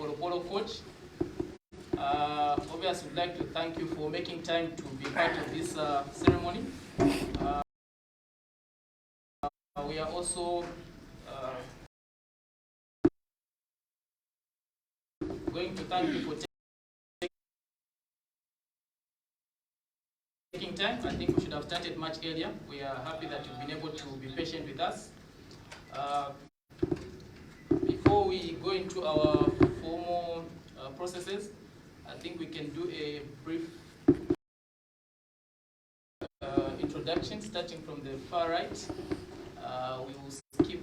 Chipolopolo coach. Obviously, we'd like to thank you for making time to be part of this ceremony. We are also going to thank you for taking time. I think we should have started much earlier. We are happy that you've been able to be patient with us. Before we go into our formal processes, I think we can do a brief introduction, starting from the far right. We will skip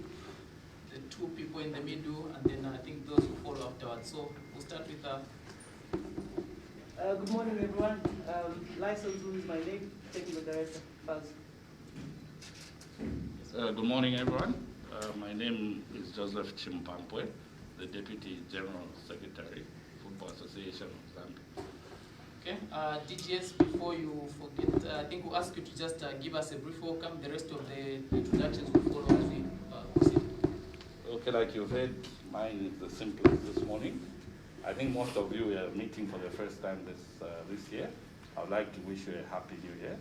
the two people in the middle, and then I think those will follow afterwards. So we'll start with good morning, everyone. License, who is my name? Technical Director, Buzz. Good morning, everyone. My name is Joseph Chipolopolo, the Deputy General Secretary, Football Association of Zambia. Okay, DGS, before you forget, I think we'll ask you to just give us a brief welcome. The rest of the introductions will follow as we proceed. Okay, like you said, mine is the simplest this morning. I think most of you are meeting for the first time this year. I would like to wish you a happy new year.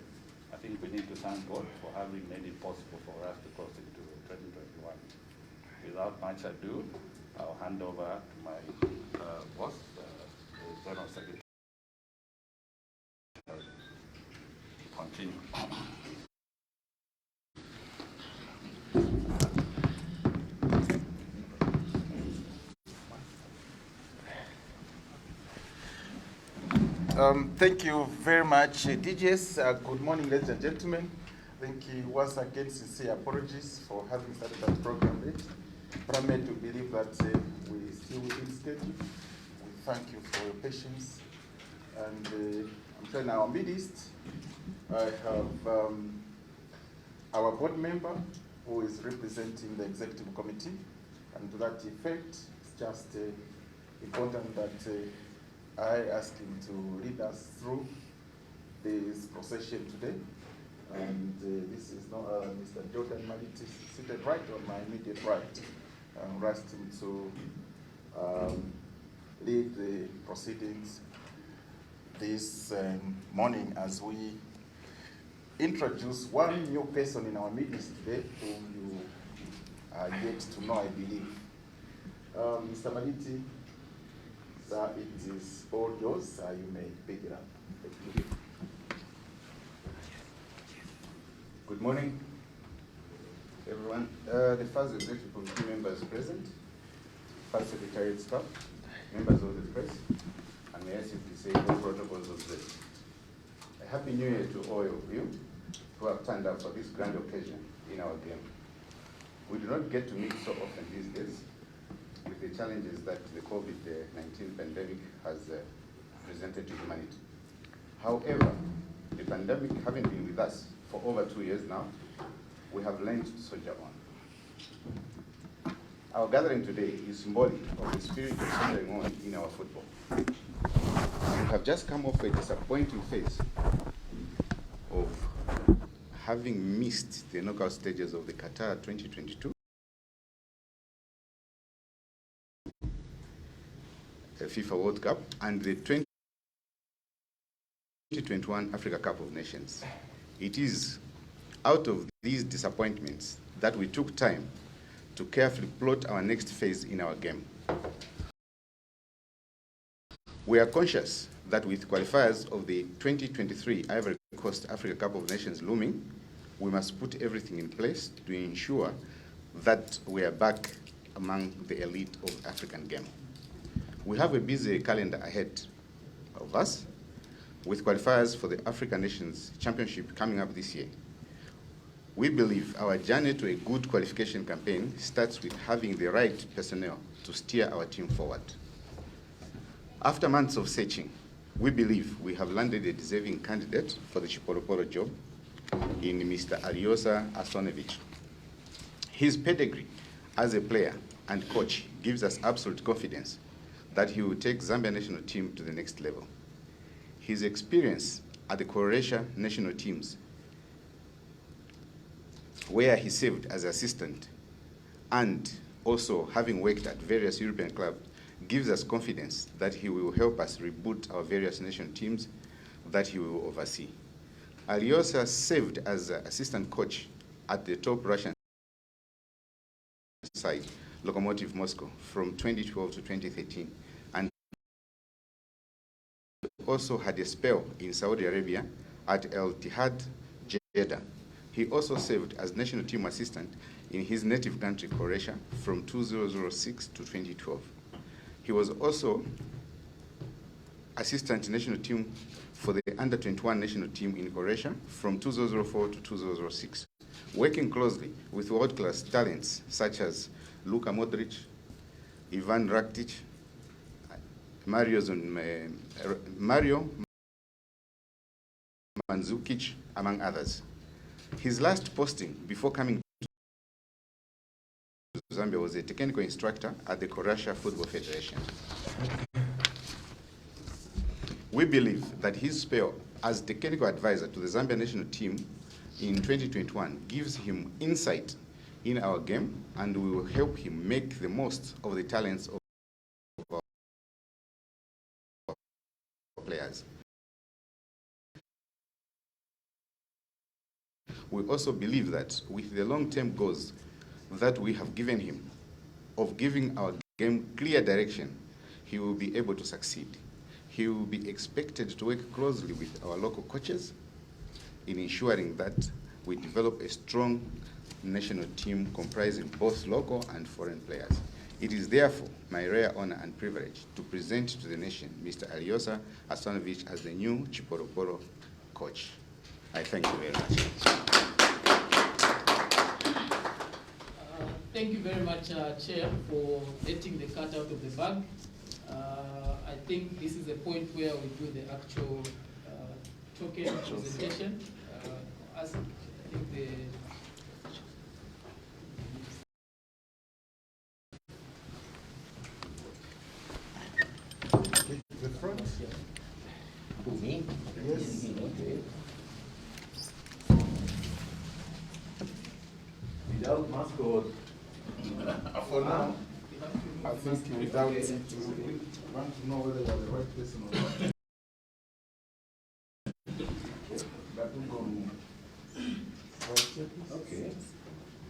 I think we need to thank God for having made it possible for us to cross into 2021. Without much ado, I'll hand over to my boss, the General Secretary. Continue. Thank you very much, DJs. Good morning, ladies and gentlemen. Thank you once again, sincere apologies for having started that program late. But I'm made to believe that we still within schedule. We thank you for your patience. And I'm sure in our midst, I have our board member who is representing the executive committee. And to that effect, it's just important that I ask him to lead us through this procession today. And this is not Mr. Jordan Maliti, seated right on my immediate right. I asked him to lead the proceedings this morning as we introduce one new person in our midst today whom you are yet to know, I believe. Mr. Maliti, sir, it is all yours. You may pick it up. Thank you. Good morning, everyone. The first executive committee members present, first secretariat staff, members of the press, and may I simply say all protocols observed. A happy new year to all of you who have turned up for this grand occasion in our game. We do not get to meet so often these days with the challenges that the COVID-19 pandemic has presented to humanity. However, the pandemic having been with us for over 2 years now, we have learned to soldier on. Our gathering today is symbolic of the spirit of soldiering on in our football. We have just come off a disappointing phase of having missed the knockout stages of the Qatar 2022 FIFA World Cup and the 2021 Africa Cup of Nations. It is out of these disappointments that we took time to carefully plot our next phase in our game. We are conscious that with qualifiers of the 2023 Ivory Coast Africa Cup of Nations looming, we must put everything in place to ensure that we are back among the elite of African game. We have a busy calendar ahead of us, with qualifiers for the African Nations Championship coming up this year. We believe our journey to a good qualification campaign starts with having the right personnel to steer our team forward. After months of searching, we believe we have landed a deserving candidate for the Chipolopolo job in Mr. Ariosa Asonevich. His pedigree as a player and coach gives us absolute confidence that he will take Zambia national team to the next level. His experience at the Croatia national teams, where he served as assistant, and also having worked at various European clubs, gives us confidence that he will help us reboot our various national teams that he will oversee. Aliosa served as assistant coach at the top Russian side, Lokomotiv Moscow, from 2012 to 2013, and also had a spell in Saudi Arabia at El Tihad Jeddah. He also served as national team assistant in his native country, Croatia, from 2006 to 2012. He was also assistant national team for the under-21 national team in Croatia from 2004 to 2006, working closely with world-class talents such as Luka Modric, Ivan Rakitic, Mario Mandzukic, among others. His last posting before coming to Zambia was a technical instructor at the Croatia Football Federation. We believe that his spell as technical advisor to the Zambia national team in 2021 gives him insight in our game and will help him make the most of the talents of our players. We also believe that with the long-term goals that we have given him of giving our game clear direction, he will be able to succeed. He will be expected to work closely with our local coaches in ensuring that we develop a strong national team comprising both local and foreign players. It is therefore my rare honor and privilege to present to the nation Mr. Aliosa Asanovic as the new Chipolopolo coach. I thank you very much. Thank you very much, Chair, for letting the cat out of the bag. I think this is the point where we do the actual token presentation. As I think The front? Who, me? Yes. Okay. Without mask or? For now, I think without it, we want to know whether you are the right person or not. That will go right here, please. Okay.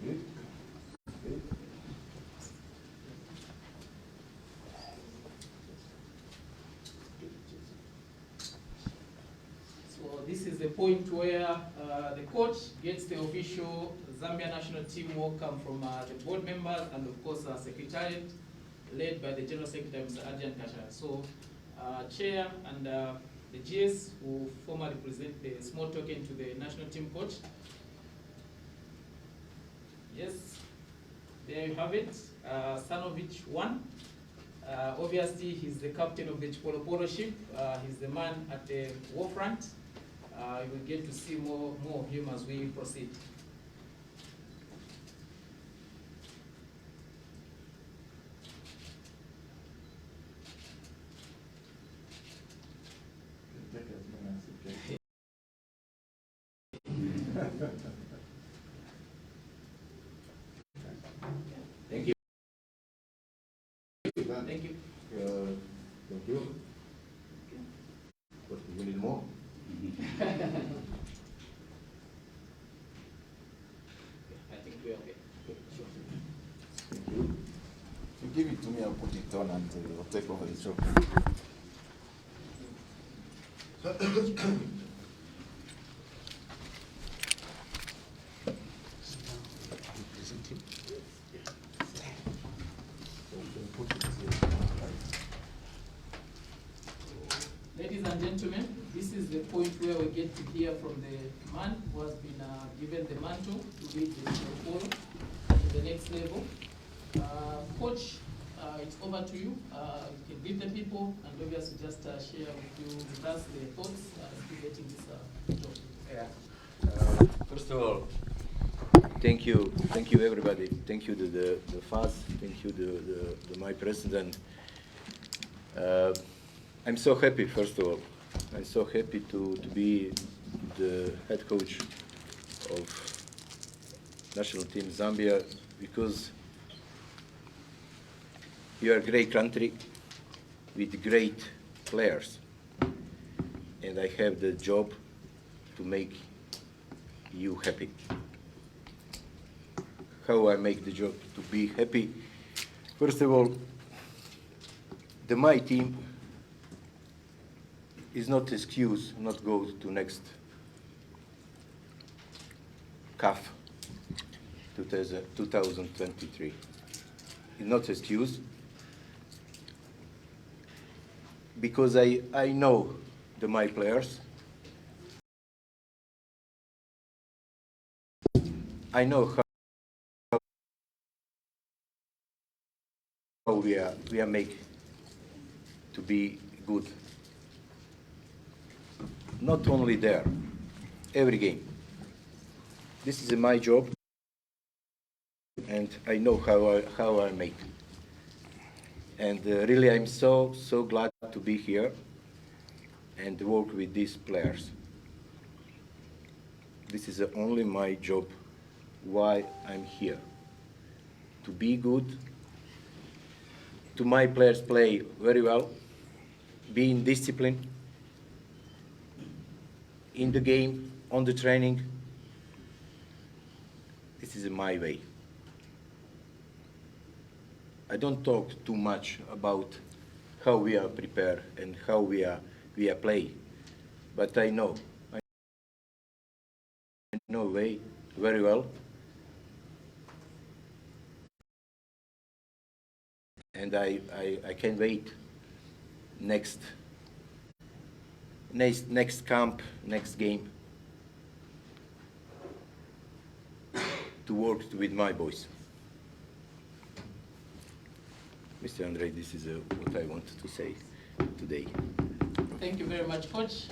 Good. Good. so. This is the point where the coach gets the official Zambia national team welcome from the board members and of course secretariat, led by the General Secretary, Mr. Adrian Kasha. So, Chair and the GS will formally present the small token to the national team coach. Yes, there you have it. Sanovic won. Obviously, he's the captain of the Chipolopolo ship. He's the man at the war front. You will get to see more of him as we proceed. Thank you. Thank you. Thank you. But you need more? I think we're okay. Thank you. If you give it to me, I'll put it on and we'll take over the show. Ladies and gentlemen, this is the point where we get to hear from the man who has been given the mantle to lead the Chipolopolo to the next level. Coach, it's over to you. You can greet the people and obviously just share with us the thoughts getting this job. Yeah. First of all, thank you everybody. Thank you to the FAS. Thank you to my president. I'm so happy. First of all, I'm so happy to be the head coach of national team Zambia because you are a great country. with great players. And I have the job to make you happy. How I make the job to be happy? First of all, my team is not excuse not go to next CAF 2023. It's not excuse because I know my players. I know how we are make to be good. Not only there, every game. This is my job, and I know how I make. And really, I'm so glad to be here and work with these players. This is only my job. Why I'm here? To be good. To my players play very well. Be in discipline. In the game, on the training. This is my way. I don't talk too much about how we are prepared and how we are play, but I know way very well, and I can't wait next camp, next game to work with my boys. Mr. Andre, this is what I wanted to say today. Thank you very much, Coach,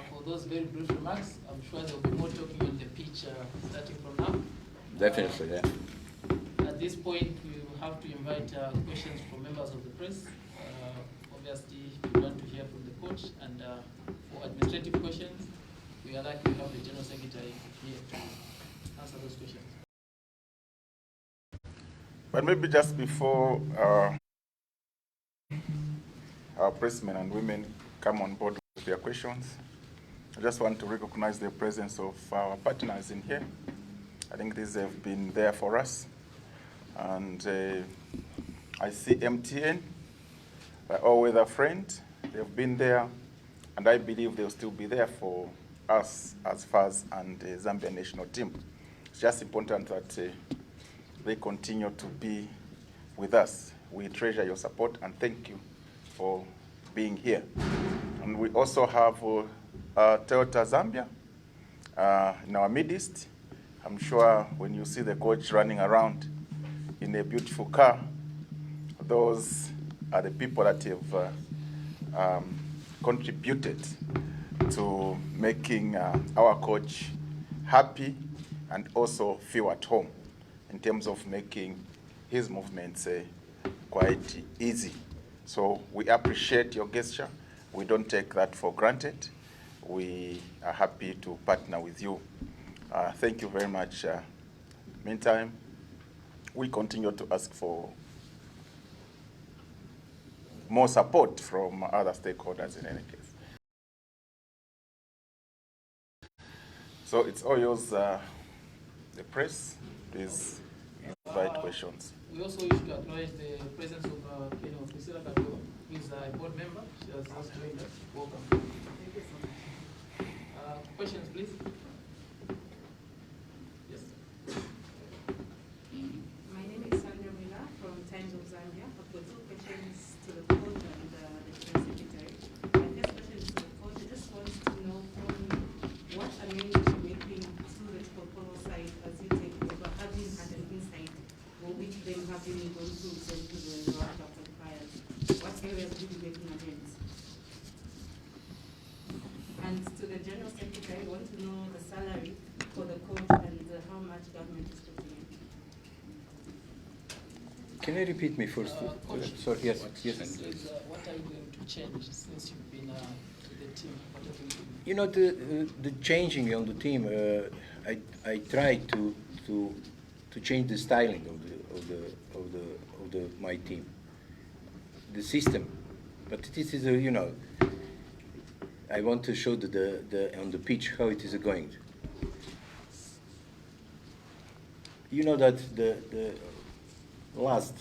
for those very brief remarks. I'm sure there will be more talking on the pitch starting from now. Definitely, yeah. At this point, we will have to invite questions from members of the press. Obviously, we want to hear from the coach, and for administrative questions, we are lucky to have the General Secretary here to answer those questions. But maybe just before our pressmen and women come on board with their questions, I just want to recognize the presence of our partners in here. I think these have been there for us. And I see MTN, my all-weather friend. They've been there, and I believe they'll still be there for us as FAS and the Zambia national team. It's just important that they continue to be with us. We treasure your support, and thank you for being here. And we also have Toyota Zambia in our midst. I'm sure when you see the coach running around in a beautiful car, those are the people that have contributed to making our coach happy and also feel at home in terms of making his movements quite easy. So we appreciate your gesture. We don't take that for granted. We are happy to partner with you. Thank you very much. Meantime, we continue to ask for more support from other stakeholders in any case. So it's all yours, the press. Please invite questions. We also wish to acknowledge the presence of Priscilla Kato, who is a board member. She has just joined us. Welcome. Thank you so much. Questions, please. Yes. My name is Sandra Miller from Times of Zambia. I've got two questions to the coach and the General Secretary. My first question is to the coach. I just want to know from what amendments you're making to the Chipolopolo side as you take over, having had an insight or which then have been going through the World Cup qualifiers. What areas will you be making amends? And to the General Secretary, I want to know the salary for the coach and how much government is putting in. Can you repeat me first? Coach, Sorry, yes. What are you going to change since you've been to the team? What are you doing? You know, the changing on the team, I try to change the styling of my team, the system. But this is, you know, I want to show on the pitch how it is going. You know that the last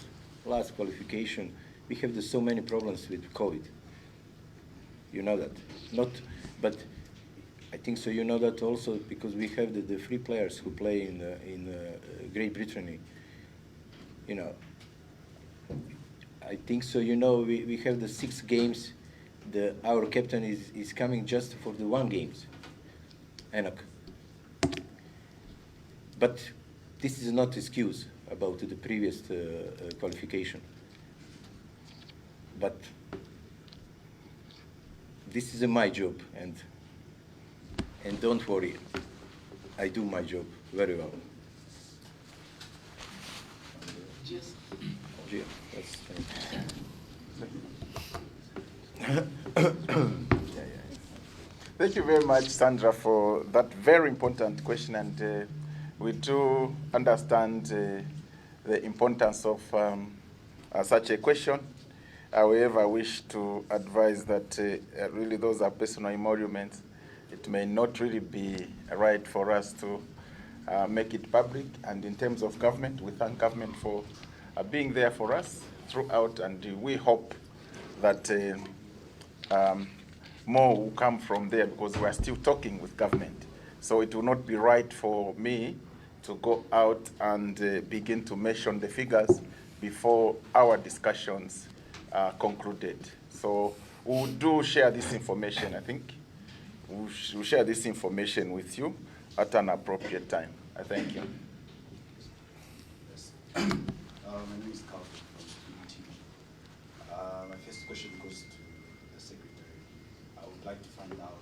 qualification, we have so many problems with COVID. You know that. But I think so. You know that also because we have the free players who play in Great Britain. You know, I think so. You know, we have the 6 games. Our captain is coming just for the 1 games, Enoch. But this is not excuse about the previous qualification. But this is my job, and don't worry, I do my job very well. Yes. Yeah, that's Thank you very much, Sandra, for that very important question, and we do understand the importance of such a question. However, I wish to advise that really those are personal emoluments. It may not really be right for us to make it public. And in terms of government, we thank government for being there for us throughout, and we hope that more will come from there because we are still talking with government. So it will not be right for me to go out and begin to mention the figures before our discussions are concluded. So we do share this information, I think. We'll share this information with you at an appropriate time. I thank you. Yes. My name is Carl from BT. My first question goes to the Secretary. I would like to find out,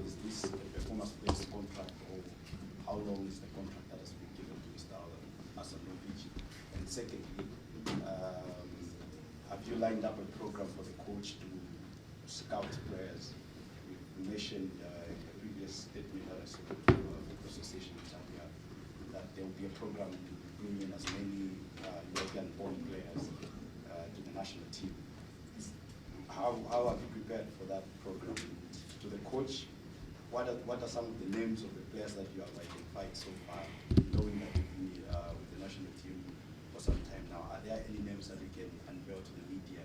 is this a performance-based contract, or how long is the contract that has been given to Mr. Asanovic? And secondly, have you lined up a program for the coach to scout players? You mentioned in the previous statement that I saw from the Football Association in Zambia that there will be a program to bring in as many European-born players to the national team. How have you prepared for that program? To the coach, what are some of the names of the players that you have identified so far, knowing that you'll be with the national team for some time now? Are there any names that you can unveil to the media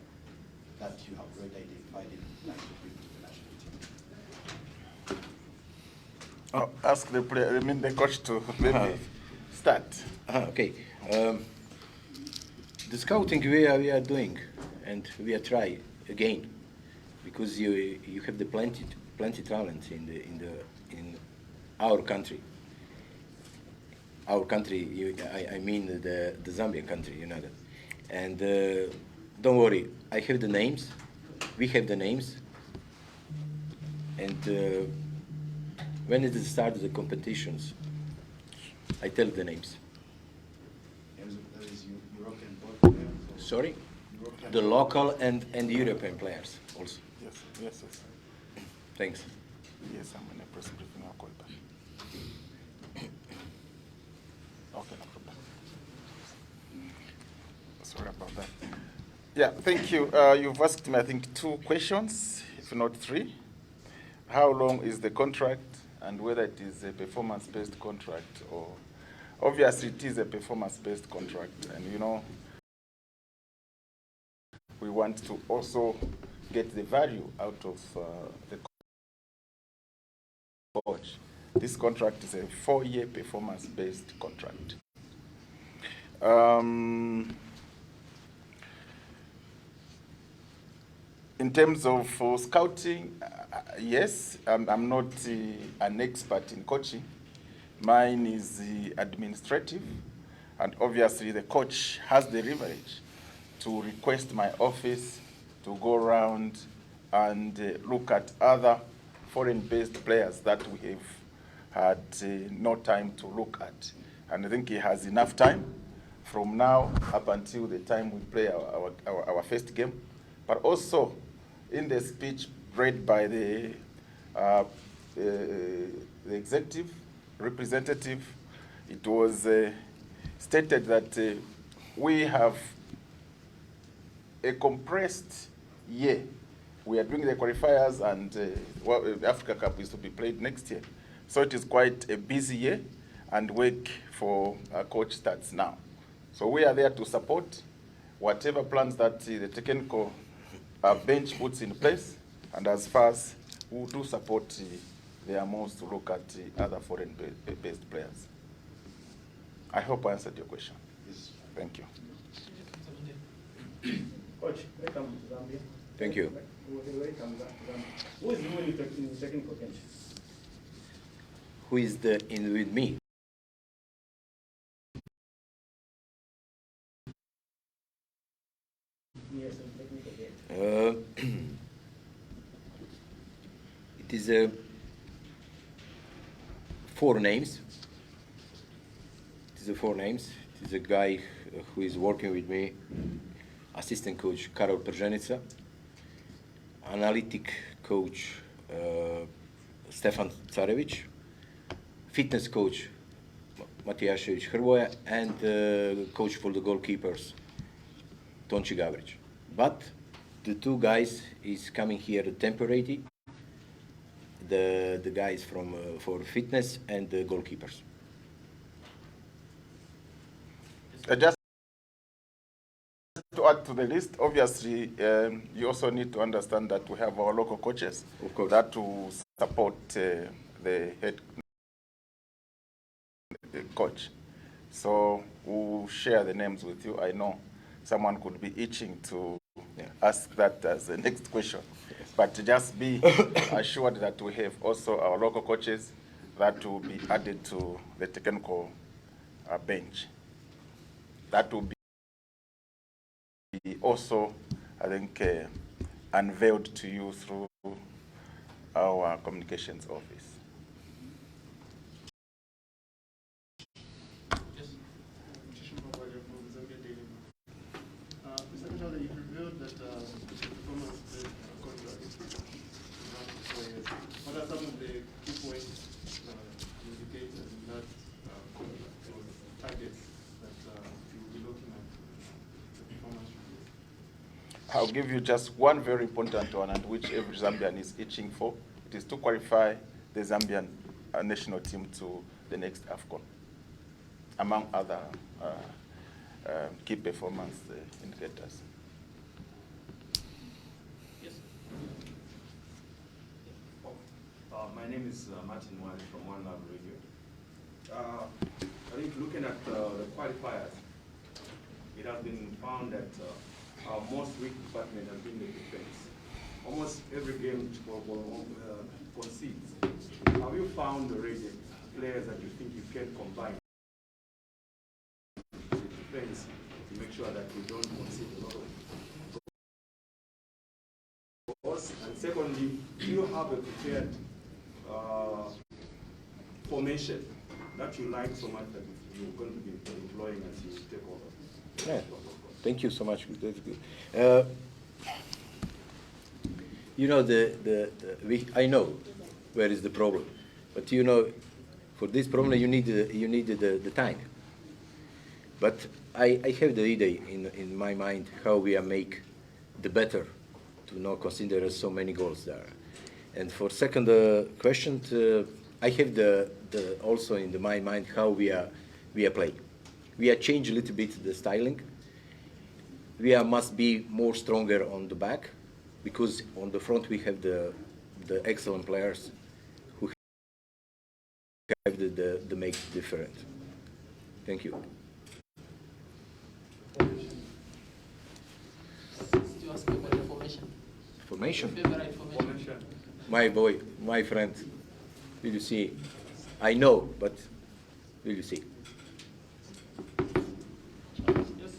that you have already identified and plan to bring to the national team? Oh, ask the player, I mean the coach to maybe start. Okay. The scouting we are doing, and we are trying again, because you have the plenty talent in our country. Our country, I mean the Zambian country, you know that. And don't worry, I have the names. We have the names. And when it starts the competitions, I tell the names. There is European-born players? Sorry? European The local and European players also. Yes. Thanks. Yes, I'm in a press briefing. I'll call back. Okay, no problem. Sorry about that. Yeah, thank you. You've asked me, I think, 2 questions, if not 3. How long is the contract, and whether it is a performance-based contract, or obviously it is a performance-based contract, and you know, we want to also get the value out of the coach. This contract is a 4-year performance-based contract. In terms of scouting, yes, I'm not an expert in coaching. Mine is administrative, and obviously the coach has the leverage to request my office to go around and look at other foreign-based players that we have had no time to look at. And I think he has enough time from now up until the time we play our first game. But also, in the speech read by the executive representative, it was stated that we have a compressed year we are doing the qualifiers, and the Africa Cup is to be played next year. So it is quite a busy year, and work for a coach starts now. So we are there to support whatever plans that the technical bench puts in place, and as far as we do support their moves to look at other foreign-based players. I hope I answered your question. Yes. Thank you. Coach, welcome to Zambia. Thank you. Welcome to Zambia. Who is the one in the technical bench? Who is in with me? Yes, in technical bench. It is 4 names. It is 4 names. It is a guy who is working with me, assistant coach Karol Przenica, analytic coach Stefan Carevic, fitness coach Matijasevich Hrvoje, and coach for the goalkeepers Tonči Gavrić. But the 2 guys is coming here temporarily. The guys from for fitness and the goalkeepers. Just to add to the list, obviously, you also need to understand that we have our local coaches Of course. that will support the head coach. So we'll share the names with you. I know someone could be itching to ask that as the next question. But just be assured that we have also our local coaches that will be added to the technical bench. That will be also, I think, unveiled to you through our communications office. Mr. Secretary, you revealed that the performance contract for years. What are some of the key points, indicators in that contract or targets that you will be looking at the performance review? I'll give you just one very important one, and which every Zambian is itching for. It is to qualify the Zambian national team to the next AFCON, among other key performance indicators. Yes. My name is Martin Wali from One Love Radio. I think looking at the qualifiers, it has been found that our most weak department has been the defense. Almost every game Chipolopolo concedes. Have you found already players that you think you can combine the defense to make sure that we don't concede a lot of goals? And secondly, do you have a prepared formation that you like so much that you're going to be employing as you take over? Yeah. Thank you so much. That's good. You know, I know where is the problem, but you know, for this problem you need the time. But I have the idea in my mind how we are make the better to not consider so many goals there. And for second question, I have the also in my mind how we are playing. We are change a little bit the styling. We must be more stronger on the back, because on the front we have the excellent players who have the make different. Thank you. To ask about the formation. Formation. Favorite formation. My boy, my friend. Will you see? I know, but will you see? Yes.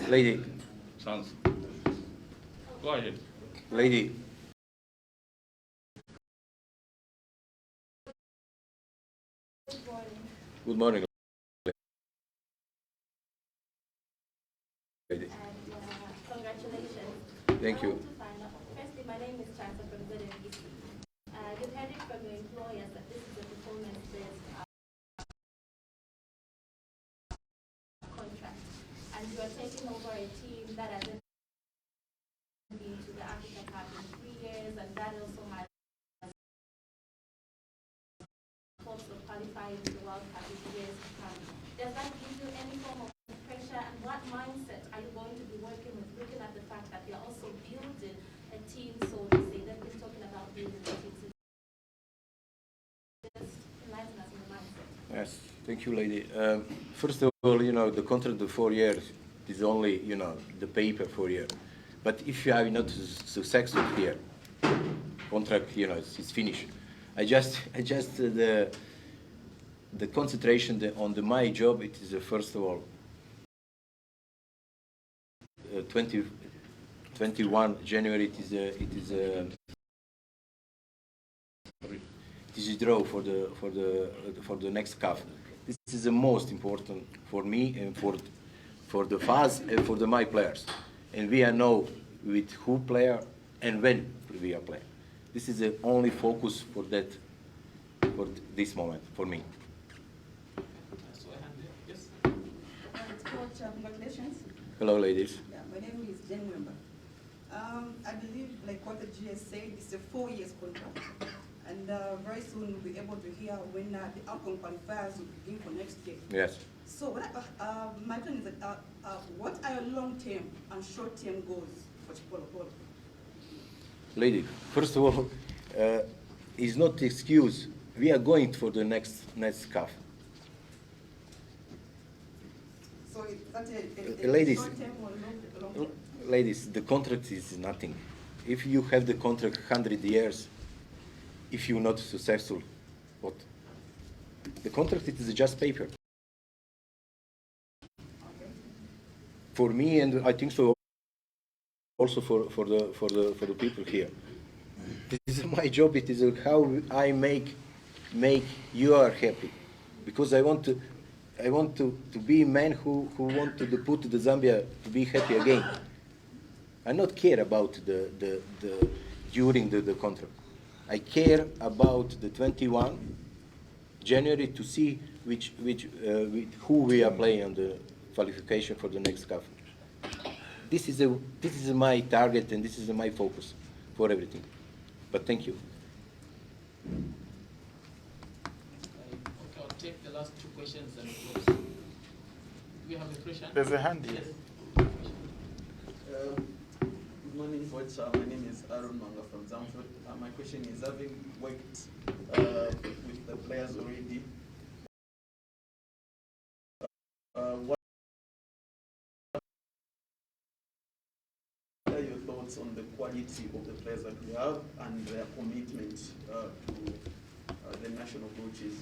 Lady. Chance. Go ahead. Lady. Good morning. Lady. Congratulations. Thank you. I want to find out, firstly, my name is Chansa from ZNBC. You've heard it from your employers that this is a performance-based contract, and you are taking over a team that hasn't been to the Africa Cup in 3 years, and that also has hopes of qualifying to the World Cup in years to come. Does that give you any form of pressure, and what mindset are you going to be working with, looking at the fact that you're also building a team, so to say? They've been talking about building a team. So just enlighten us on the mindset. Yes, thank you, lady. First of all, the contract of 4 years is only, the paper 4 years. But if you are not successful here, contract, it's finished. I just the concentration on my job. It is first of all 21 January. It is a draw for the next CAF. This is the most important for me and for the fans and for my players. And we are know with who player and when we are playing. This is the only focus for this moment for me. Yes. Coach, congratulations. Hello, ladies. Yeah, my name is Jen Wemba. I believe, like what the GS said, it's a 4 years contract. And very soon we'll be able to hear when the outcome qualifiers will begin for next year. Yes. So my question is that, what are your long-term and short-term goals for Chipolopolo? Lady, first of all, it's not excuse. We are going for the next CAF. So that's a Ladies, short-term or long-term? ladies, the contract is nothing. If you have the contract 100 years, if you're not successful, what? The contract it is just paper. Okay. For me, and I think so also for the people here. This is my job. It is how I make you are happy, because I want to be a man who want to put the Zambia to be happy again. I not care about the during the contract. I care about the 21 January to see with who we are playing on the qualification for the next CAF. This is my target and this is my focus for everything. But thank you. Okay, I'll take the last 2 questions and close. Do we have a question? There's a hand here. Yes. Good morning, Coach. My name is Aaron Manga from Zamford. My question is, having worked with the players already, what are your thoughts on the quality of the players that we have and their commitment to the national coaches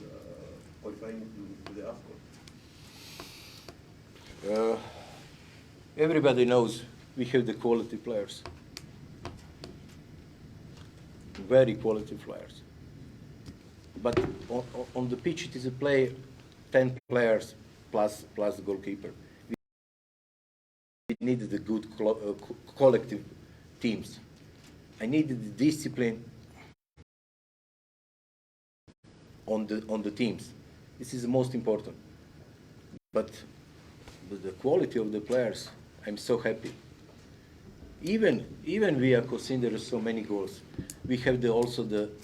qualifying to the AFCON? Everybody knows we have the quality players, very quality players. But on the pitch, it is a play 10 players plus the goalkeeper. We needed the good collective teams. I needed the discipline on the teams. This is the most important. But the quality of the players, I'm so happy. Even we are considered so many goals. We have also the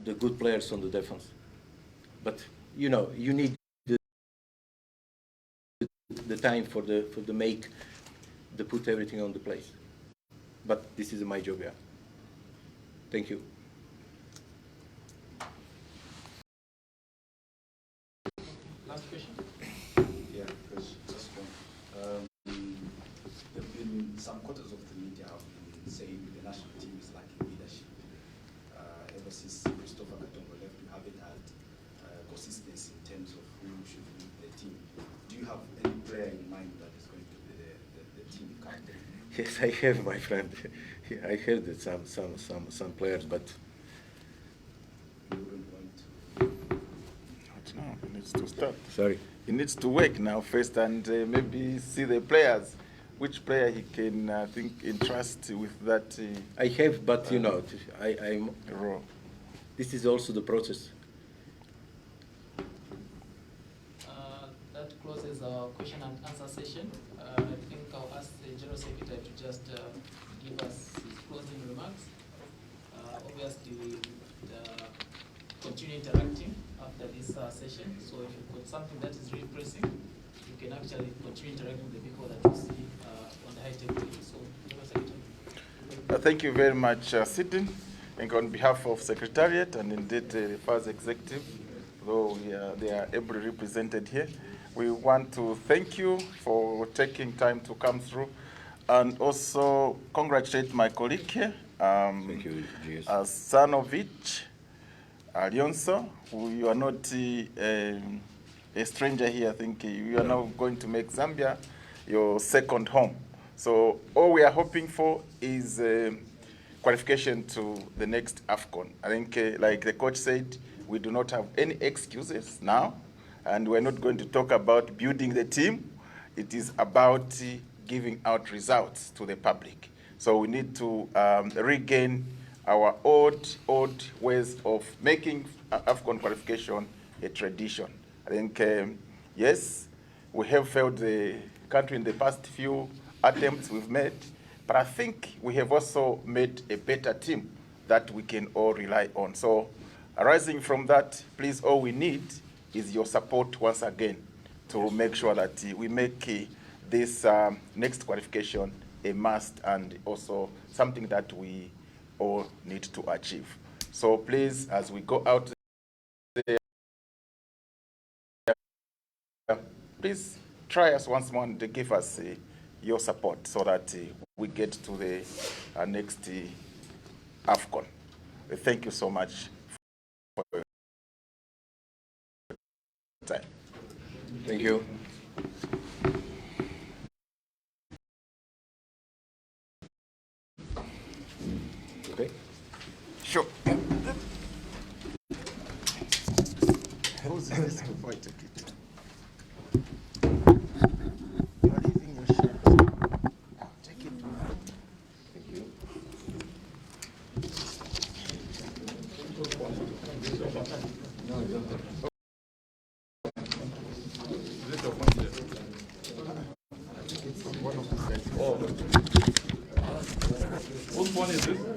good players on the defense. But you need the time for the put everything on the place. But this is my job, yeah. Thank you. Last question. Yeah, just one. There have been some quarters of the media have been saying the national team is lacking leadership. Ever since Christopher Katongo left, we haven't had consistency in terms of who should lead the team. Do you have any player in mind that is going to be the team captain? Yes, I have, my friend. I have that some players, but You wouldn't want to. No, he needs to start. sorry. He needs to work now first and maybe see the players. Which player he can, entrust with that I have, but I'm. role. This is also the process. That closes our question and answer session. I think I'll ask the the General Secretary to just give us his closing remarks. Obviously, we will continue interacting after this session. So if you've got something that is really pressing, you can actually continue interacting with the people that you see on the high table. So, General Secretary. Thank you very much, Sidney. And on behalf of Secretariat and indeed the FAS Executive, though they are ably represented here, we want to thank you for taking time to come through and also congratulate my colleague here, Thank you, Sanovich Alonso, who you are not a stranger here. I think you are now going to make Zambia your second home. So all we are hoping for is qualification to the next AFCON. I think, like the coach said, we do not have any excuses now, and we're not going to talk about building the team. It is about giving out results to the public. So we need to regain our old ways of making AFCON qualification a tradition. I think, yes, we have failed the country in the past few attempts we've made, but I think we have also made a better team that we can all rely on. So arising from that, please, all we need is your support once again to make sure that we make this next qualification a must and also something that we all need to achieve. So please, as we go out there, please try us once more and give us your support so that we get to the next AFCON. Thank you so much for your time. Thank you. Okay. Sure. Who's this before I take it? You are leaving your shirt. Take it. Thank you. Whose phone is this?